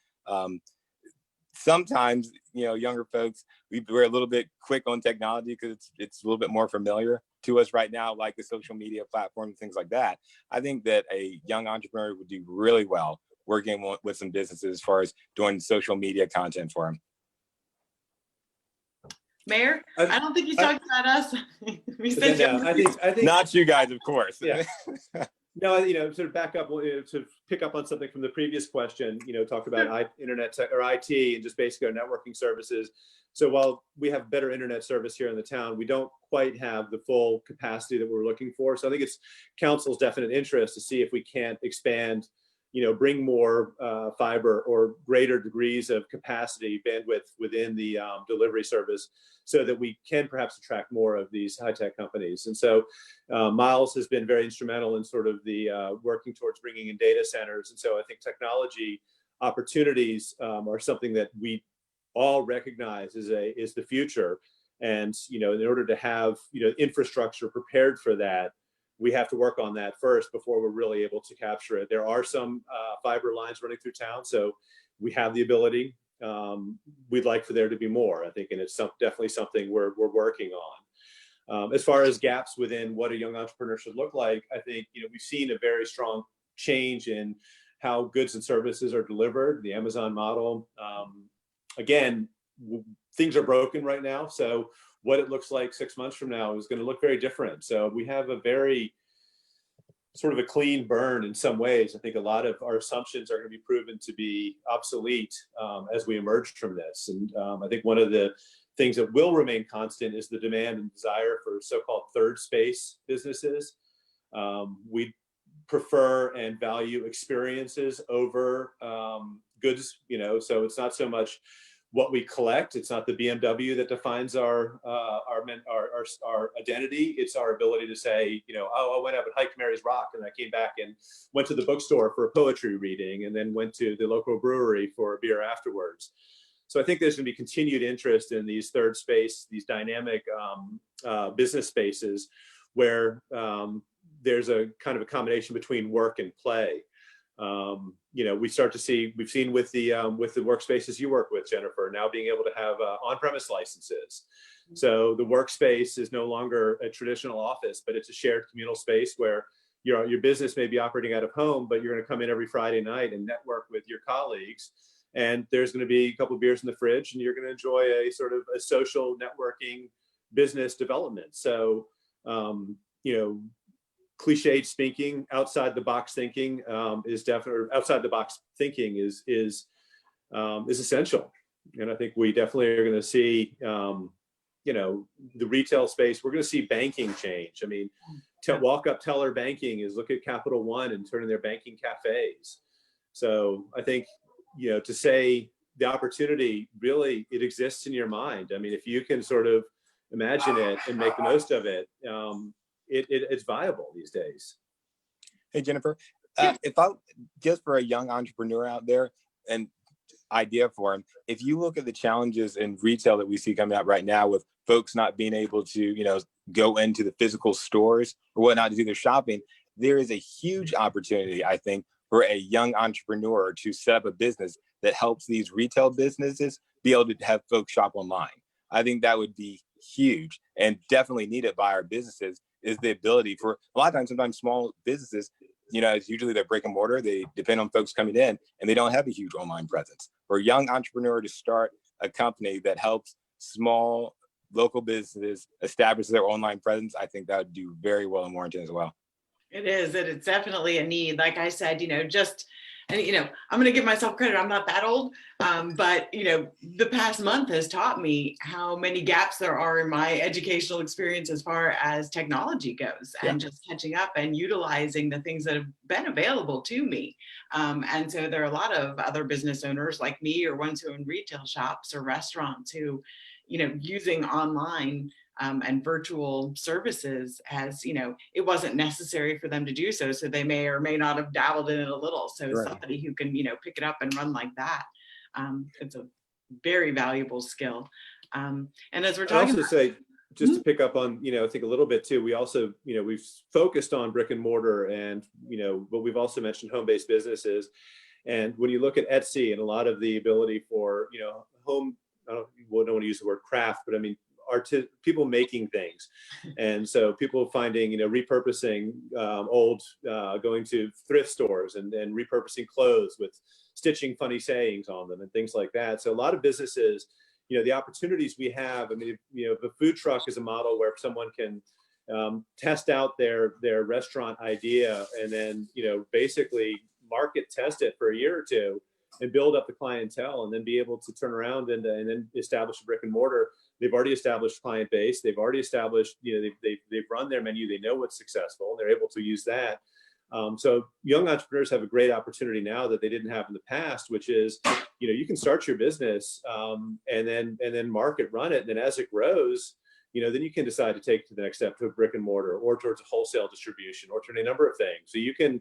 Sometimes, younger folks, we're a little bit quick on technology because it's a little bit more familiar to us right now, like the social media platforms, things like that. I think that a young entrepreneur would do really well working with some businesses as far as doing social media content for them. Mayor, I don't think he's talking about us. I think not you guys, of course. Yeah. No, sort of back up to pick up on something from the previous question. Talk about internet tech or IT and just basically our networking services. So while we have better internet service here in the town, we don't quite have the full capacity that we're looking for. So I think it's council's definite interest to see if we can't expand, bring more fiber or greater degrees of capacity bandwidth within the delivery service so that we can perhaps attract more of these high-tech companies. And so Miles has been very instrumental in sort of the working towards bringing in data centers. And so I think technology opportunities are something that we all recognize is the future. And, in order to have, infrastructure prepared for that, we have to work on that first before we're really able to capture it. There are some fiber lines running through town, so we have the ability. We'd like for there to be more, I think, and it's definitely something we're working on. As far as gaps within what a young entrepreneur should look like, I think we've seen a very strong change in how goods and services are delivered, the Amazon model. Again, things are broken right now, so what it looks like 6 months from now is going to look very different. So we have a very sort of a clean burn in some ways. I think a lot of our assumptions are going to be proven to be obsolete as we emerge from this. And I think one of the things that will remain constant is the demand and desire for so-called third space businesses. We prefer and value experiences over goods, so it's not so much what we collect. It's not the BMW that defines our identity. It's our ability to say, I went up and hiked Mary's Rock and I came back and went to the bookstore for a poetry reading and then went to the local brewery for a beer afterwards. So I think there's going to be continued interest in these third space, these dynamic business spaces where there's a kind of a combination between work and play. We've seen with the workspaces you work with, Jennifer, now being able to have on-premise licenses. So the workspace is no longer a traditional office, but it's a shared communal space where your business may be operating out of home, but you're going to come in every Friday night and network with your colleagues. And there's going to be a couple of beers in the fridge and you're going to enjoy a sort of a social networking business development. So, cliched speaking, outside the box thinking is definitely, outside the box thinking is essential. And I think we definitely are going to see, the retail space. We're going to see banking change. I mean, walk-up teller banking is look at Capital One and turning their banking cafes. So I think, to say the opportunity really, it exists in your mind. I mean, if you can sort of imagine it and make the most of it, it's viable these days. Hey, Jennifer, if I just for a young entrepreneur out there and idea for him, if you look at the challenges in retail that we see coming out right now with folks not being able to, go into the physical stores or whatnot to do their shopping, there is a huge opportunity, I think, for a young entrepreneur to set up a business that helps these retail businesses be able to have folks shop online. I think that would be huge and definitely needed by our businesses is the ability for a lot of times, sometimes small businesses, it's usually their brick and mortar. They depend on folks coming in and they don't have a huge online presence. For a young entrepreneur to start a company that helps small local businesses establish their online presence, I think that would do very well in Warrenton as well. It is, and it's definitely a need. Like I said, I'm going to give myself credit. I'm not that old, but the past month has taught me how many gaps there are in my educational experience as far as technology goes, and just catching up and utilizing the things that have been available to me. And so there are a lot of other business owners like me, or ones who own retail shops or restaurants who, using online and virtual services as, it wasn't necessary for them to do so. So they may or may not have dabbled in it a little. So Right. somebody who can, pick it up and run like that, it's a very valuable skill. And as we're I talking also about, say, just to pick up on, I think a little bit too, we also, we've focused on brick and mortar and, but we've also mentioned home-based businesses. And when you look at Etsy and a lot of the ability for, home, I don't want to use the word craft, but I mean, people making things. And so people finding, repurposing old, going to thrift stores and repurposing clothes with stitching funny sayings on them and things like that. So a lot of businesses, the opportunities we have, I mean, the food truck is a model where someone can test out their restaurant idea and then, basically market test it for a year or two and build up the clientele and then be able to turn around and then establish a brick and mortar. They've already established client base. They've already established, they've run their menu. They know what's successful. They're able to use that. So young entrepreneurs have a great opportunity now that they didn't have in the past, which is, you can start your business and then market run it. And then as it grows, then you can decide to take it to the next step to a brick and mortar or towards a wholesale distribution or to a number of things. So you can,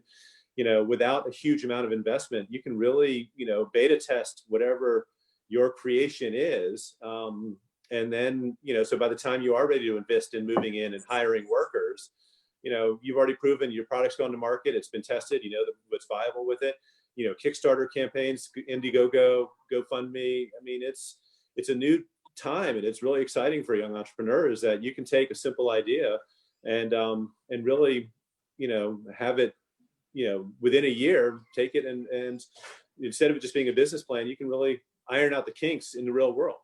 without a huge amount of investment, you can really, beta test whatever your creation is. And then, so by the time you are ready to invest in moving in and hiring workers, you've already proven your product's gone to market. It's been tested, what's viable with it. Kickstarter campaigns, Indiegogo, GoFundMe. I mean, it's a new time and it's really exciting for young entrepreneurs that you can take a simple idea and really, have it, within a year, take it and instead of it just being a business plan, you can really iron out the kinks in the real world.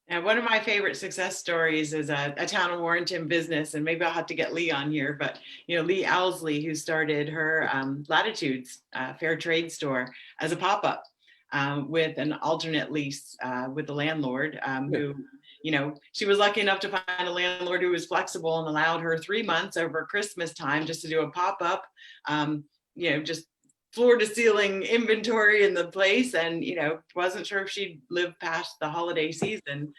and one of my favorite success stories is a town of Warrenton business, and maybe I'll have to get Lee on here, but Lee Owsley, who started her Latitudes fair trade store as a pop-up with an alternate lease with the landlord who, she was lucky enough to find a landlord who was flexible and allowed her 3 months over Christmas time just to do a pop-up, just floor to ceiling inventory in the place, and wasn't sure if she'd live past the holiday season,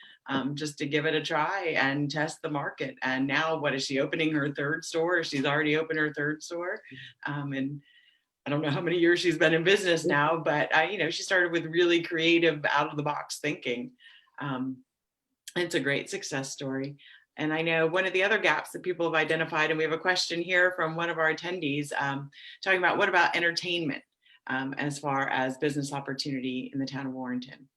just to give it a try and test the market. And now, what is she opening her third store? She's already opened her third store, and I don't know how many years she's been in business now, but she started with really creative, out of the box thinking. It's a great success story. And I know one of the other gaps that people have identified, and we have a question here from one of our attendees talking about what about entertainment as far as business opportunity in the town of Warrenton?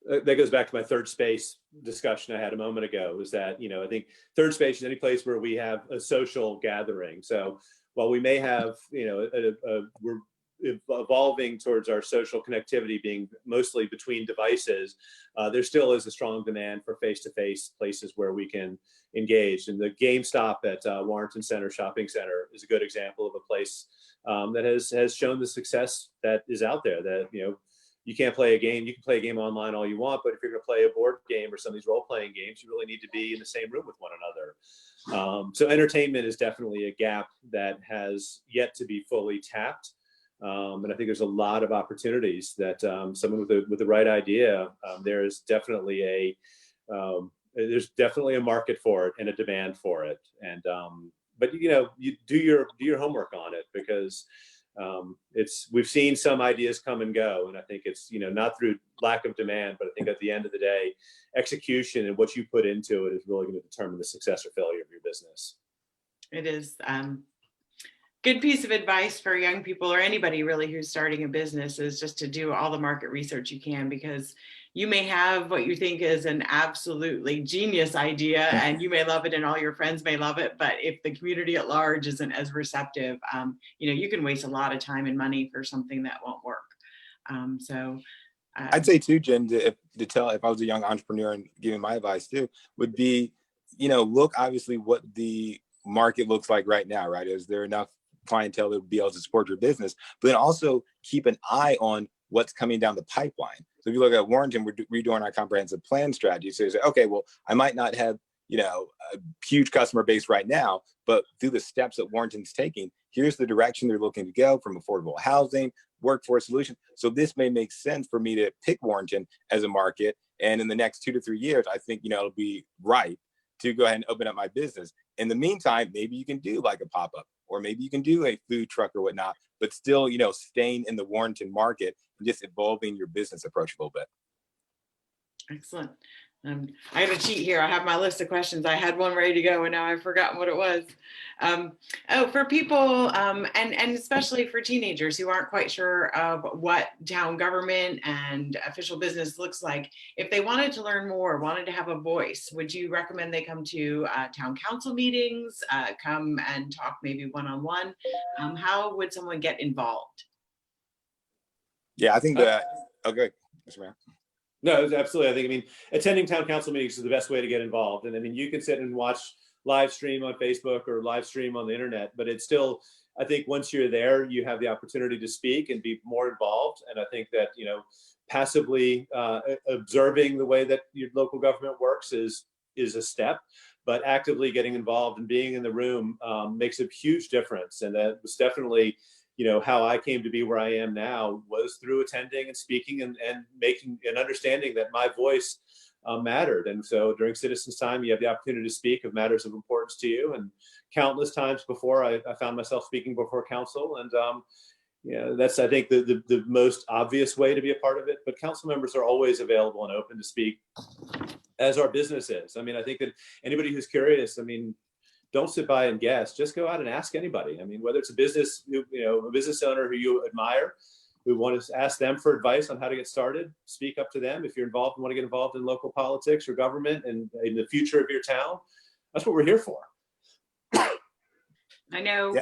That goes back to my third space discussion I had a moment ago, is that, I think third space is any place where we have a social gathering. So while we may have, we're evolving towards our social connectivity being mostly between devices, there still is a strong demand for face-to-face places where we can engage. And the GameStop at Warrenton Center Shopping Center is a good example of a place that has shown the success that is out there. That you can't play a game. You can play a game online all you want, but if you're going to play a board game or some of these role-playing games, you really need to be in the same room with one another. So entertainment is definitely a gap that has yet to be fully tapped. And I think there's a lot of opportunities that someone with the right idea, there's definitely a market for it and a demand for it. And but you do your homework on it, because we've seen some ideas come and go, and I think it's not through lack of demand, but I think at the end of the day, execution and what you put into it is really going to determine the success or failure of your business. It is good piece of advice for young people, or anybody really who's starting a business, is just to do all the market research you can, because you may have what you think is an absolutely genius idea and you may love it and all your friends may love it, but if the community at large isn't as receptive, you can waste a lot of time and money for something that won't work. I'd say too, Jen, if I was a young entrepreneur and giving my advice too, would be, look obviously what the market looks like right now, right? Is there enough clientele that would be able to support your business? But then also keep an eye on what's coming down the pipeline. So if you look at Warrenton, we're redoing our comprehensive plan strategy. So you say, okay, well, I might not have, a huge customer base right now, but through the steps that Warrenton's taking, here's the direction they're looking to go, from affordable housing, workforce solution. So this may make sense for me to pick Warrenton as a market. And in the next 2 to 3 years, I think, it'll be right to go ahead and open up my business. In the meantime, maybe you can do like a pop-up, or maybe you can do a food truck or whatnot, but still, staying in the Warrenton market and just evolving your business approach a little bit. Excellent. I got to cheat here. I have my list of questions. I had one ready to go and now I've forgotten what it was. For people, and especially for teenagers who aren't quite sure of what town government and official business looks like, if they wanted to learn more, wanted to have a voice, would you recommend they come to town council meetings, come and talk maybe one-on-one? How would someone get involved? Yeah, I think that, okay, Mr. Mayor. No, absolutely. I think, attending town council meetings is the best way to get involved. And you can sit and watch live stream on Facebook or live stream on the internet, but it's still, I think once you're there, you have the opportunity to speak and be more involved. And I think that, passively observing the way that your local government works is a step, but actively getting involved and being in the room makes a huge difference. And that was definitely, how I came to be where I am now, was through attending and speaking and making and understanding that my voice mattered. And so during citizens time, you have the opportunity to speak of matters of importance to you. And countless times before, I found myself speaking before council. And that's, I think, the most obvious way to be a part of it. But council members are always available and open to speak, as our business is. I think that anybody who's curious, don't sit by and guess. Just go out and ask anybody. Whether it's a business, a business owner who you admire, who want to ask them for advice on how to get started, speak up to them. If you're involved and want to get involved in local politics or government and in the future of your town, that's what we're here for. I know,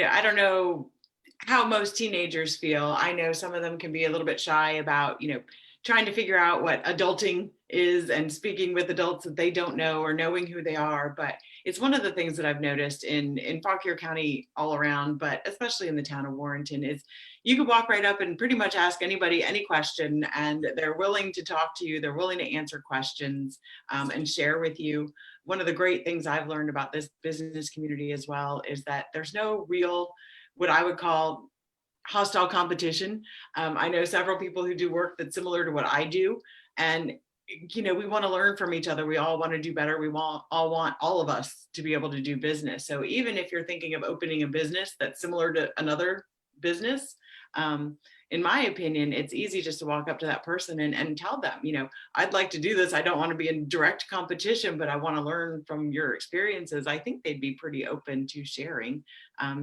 I don't know how most teenagers feel. I know some of them can be a little bit shy about, trying to figure out what adulting is and speaking with adults that they don't know or knowing who they are. But it's one of the things that I've noticed in Fauquier County all around, but especially in the town of Warrenton, is you can walk right up and pretty much ask anybody any question, and they're willing to talk to you. They're willing to answer questions and share with you. One of the great things I've learned about this business community as well is that there's no real, what I would call, hostile competition. I know several people who do work that's similar to what I do. And, we want to learn from each other. We all want to do better. We all want all of us to be able to do business. So even if you're thinking of opening a business that's similar to another business, in my opinion, it's easy just to walk up to that person and tell them, I'd like to do this. I don't want to be in direct competition, but I want to learn from your experiences. I think they'd be pretty open to sharing.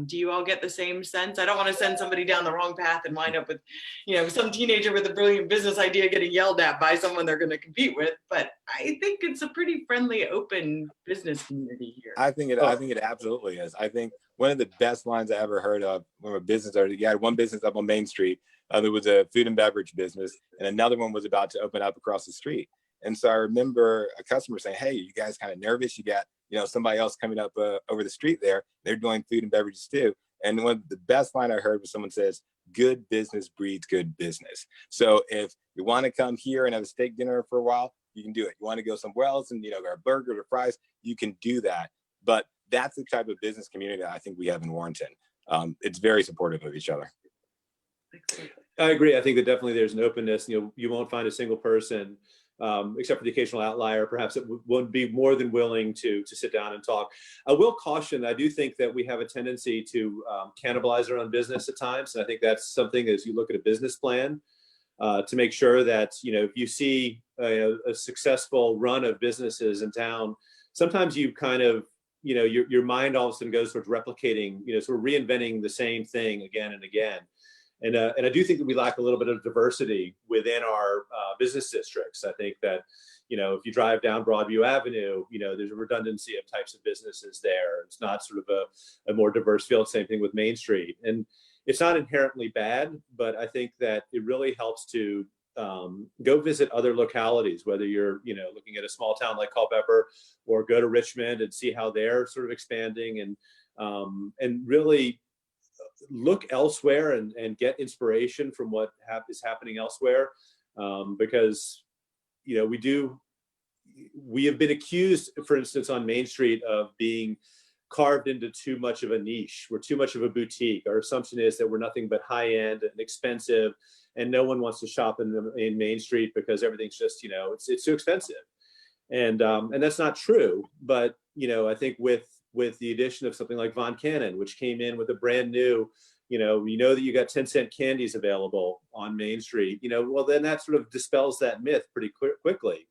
Do you all get the same sense? I don't want to send somebody down the wrong path and wind up with, some teenager with a brilliant business idea getting yelled at by someone they're going to compete with. But I think it's a pretty friendly, open business community here. I think it absolutely is. I think one of the best lines I ever heard of from a business owner, you had one business up on Main Street. There was a food and beverage business, and another one was about to open up across the street. And so I remember a customer saying, "Hey, you guys kind of nervous? You got, somebody else coming up over the street there. They're doing food and beverages too." And one of the best line I heard was someone says, "Good business breeds good business." So if you want to come here and have a steak dinner for a while, you can do it. You want to go somewhere else and, get a burger or fries, you can do that. But that's the type of business community that I think we have in Warrenton. It's very supportive of each other. I agree. I think that definitely there's an openness. You won't find a single person except for the occasional outlier, perhaps that would be more than willing to sit down and talk. I will caution, I do think that we have a tendency to cannibalize our own business at times. And I think that's something as you look at a business plan to make sure that, if you see a successful run of businesses in town, sometimes you kind of, your mind all of a sudden goes towards replicating, sort of reinventing the same thing again and again. And I do think that we lack a little bit of diversity within our business districts. I think that, if you drive down Broadview Avenue, there's a redundancy of types of businesses there. It's not sort of a more diverse field. Same thing with Main Street. And it's not inherently bad, but I think that it really helps to go visit other localities, whether you're, looking at a small town like Culpeper, or go to Richmond and see how they're sort of expanding, and really look elsewhere and get inspiration from what is happening elsewhere, because we have been accused, for instance, on Main Street of being carved into too much of a niche. We're too much of a boutique. Our assumption is that we're nothing but high end and expensive, and no one wants to shop in Main Street because everything's just it's too expensive, and that's not true. But I think with the addition of something like Von Cannon, which came in with a brand new, that you got 10-cent candies available on Main Street, well, then that sort of dispels that myth pretty quickly.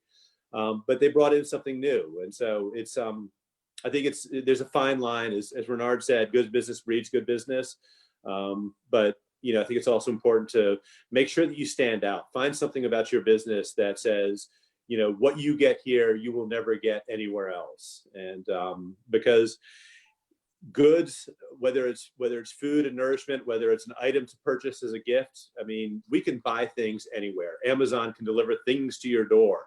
But they brought in something new. And so it's, I think there's a fine line, as Renard said, good business breeds good business. But, I think it's also important to make sure that you stand out. Find something about your business that says, what you get here, you will never get anywhere else. And because goods, whether it's food and nourishment, whether it's an item to purchase as a gift, I mean, we can buy things anywhere. Amazon can deliver things to your door.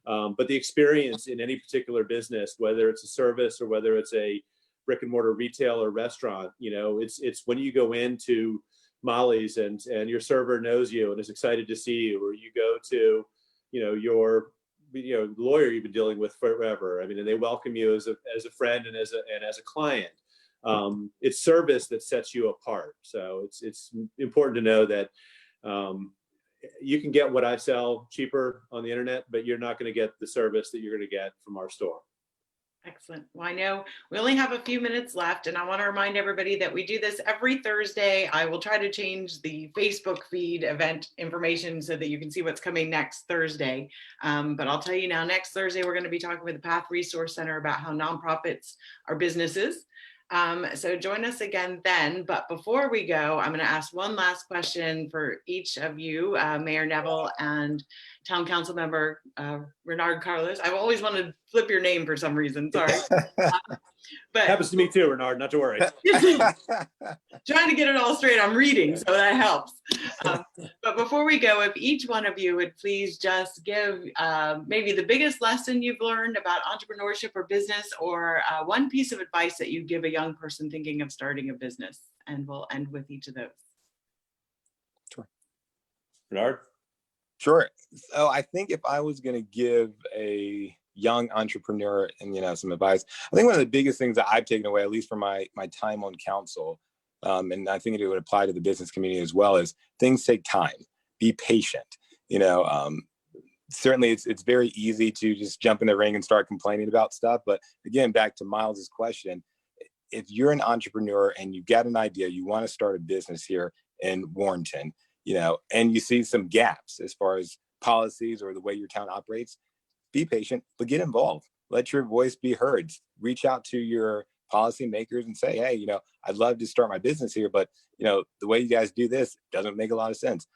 But the experience in any particular business, whether it's a service or whether it's a brick and mortar retail or restaurant, it's when you go into Molly's and your server knows you and is excited to see you, or you go to, your lawyer you've been dealing with forever. I mean, and they welcome you as a friend and as a client. It's service that sets you apart. So it's important to know that you can get what I sell cheaper on the internet, but you're not going to get the service that you're going to get from our store. Excellent. Well, I know we only have a few minutes left, and I want to remind everybody that we do this every Thursday. I will try to change the Facebook feed event information so that you can see what's coming next Thursday. But I'll tell you now, next Thursday, we're going to be talking with the Path Resource Center about how nonprofits are businesses. So join us again then. But before we go, I'm going to ask one last question for each of you, Mayor Nevill and Town Council Member Renard Carlos. I've always wanted to flip your name for some reason. Sorry. But happens to me too, Renard, not to worry. Trying to get it all straight. I'm reading, so that helps. But before we go, if each one of you would please just give maybe the biggest lesson you've learned about entrepreneurship or business, or one piece of advice that you give a young person thinking of starting a business, and we'll end with each of those. Sure. Renard? Sure. So I think if I was going to give a young entrepreneur and some advice, I think one of the biggest things that I've taken away, at least from my time on council, and I think it would apply to the business community as well, is things take time. Be patient. Certainly it's very easy to just jump in the ring and start complaining about stuff. But again, back to Miles's question, if you're an entrepreneur and you've got an idea, you want to start a business here in Warrenton, and you see some gaps as far as policies or the way your town operates, be patient, but get involved. Let your voice be heard. Reach out to your policymakers and say, hey, I'd love to start my business here, but the way you guys do this doesn't make a lot of sense.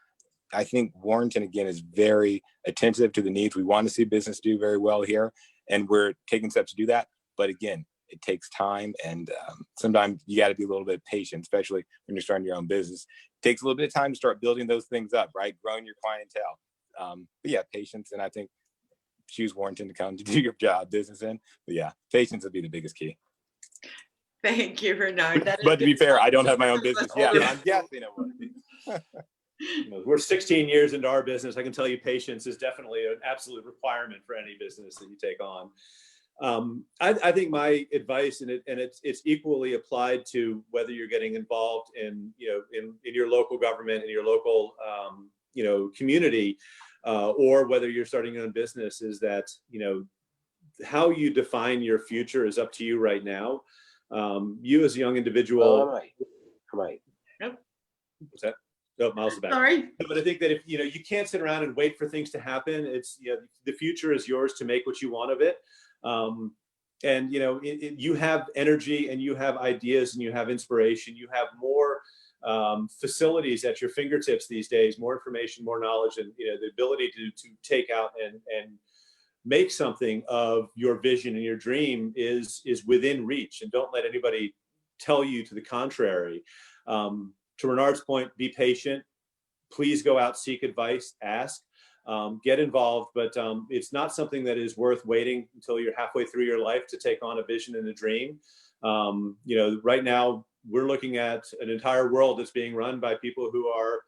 I think Warrenton, again, is very attentive to the needs. We want to see business do very well here, and we're taking steps to do that. But again, it takes time, and sometimes you got to be a little bit patient, especially when you're starting your own business. It takes a little bit of time to start building those things up, right? Growing your clientele. But yeah, patience, and I think choose Warrenton to come to do your job, business in. But yeah, patience would be the biggest key. Thank you, Renard. But to be fair, I don't have my own business yet. But I'm guessing it would be. We're 16 years into our business. I can tell you patience is definitely an absolute requirement for any business that you take on. I think my advice, and it's equally applied to whether you're getting involved in your local government, in your local community. or whether you're starting your own business, is that, how you define your future is up to you right now. You as a young individual. Well, I might. What's that? Oh, Miles is back. Sorry. But I think that if you can't sit around and wait for things to happen. It's the future is yours to make what you want of it. And you have energy and you have ideas and you have inspiration. You have more facilities at your fingertips these days, more information, more knowledge, and the ability to take out and make something of your vision and your dream is within reach. And don't let anybody tell you to the contrary. To Renard's point, be patient. Please go out, seek advice, ask, get involved. But it's not something that is worth waiting until you're halfway through your life to take on a vision and a dream. Right now, we're looking at an entire world that's being run by people who are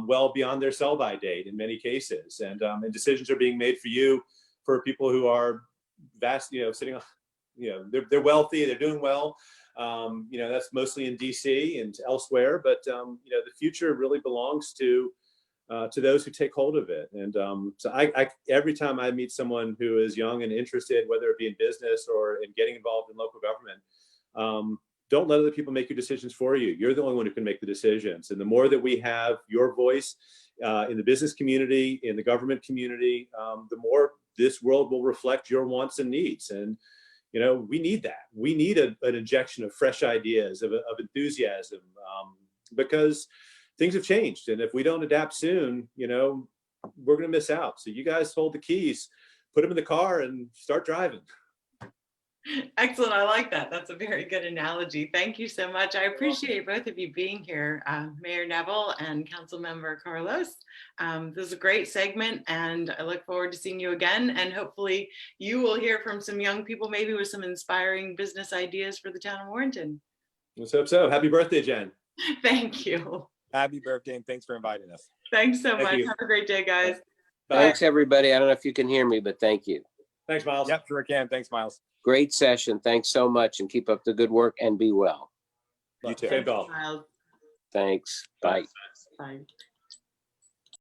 well beyond their sell-by date in many cases. And decisions are being made for you, for people who are vast, sitting on, they're wealthy, they're doing well. That's mostly in DC and elsewhere, but the future really belongs to those who take hold of it. And so I every time I meet someone who is young and interested, whether it be in business or in getting involved in local government, don't let other people make your decisions for you. You're the only one who can make the decisions. And the more that we have your voice in the business community, in the government community, the more this world will reflect your wants and needs. And we need that. We need an injection of fresh ideas, of enthusiasm, because things have changed. And if we don't adapt soon, we're going to miss out. So you guys hold the keys, put them in the car and start driving. Excellent. I like that. That's a very good analogy. Thank you so much. I appreciate both of you being here, Mayor Nevill and Councilmember Carlos. This is a great segment, and I look forward to seeing you again. And hopefully you will hear from some young people, maybe with some inspiring business ideas for the town of Warrenton. Let's hope so. Happy birthday, Jen. Thank you. Happy birthday, and thanks for inviting us. Thanks so Thank much. you. Have a great day, guys. Bye. Thanks, everybody. I don't know if you can hear me, but thank you. Thanks, Miles. Yep, sure can. Thanks, Miles. Great session. Thanks so much, and keep up the good work and be well. You too. Same call. Miles. Thanks. Bye. Bye.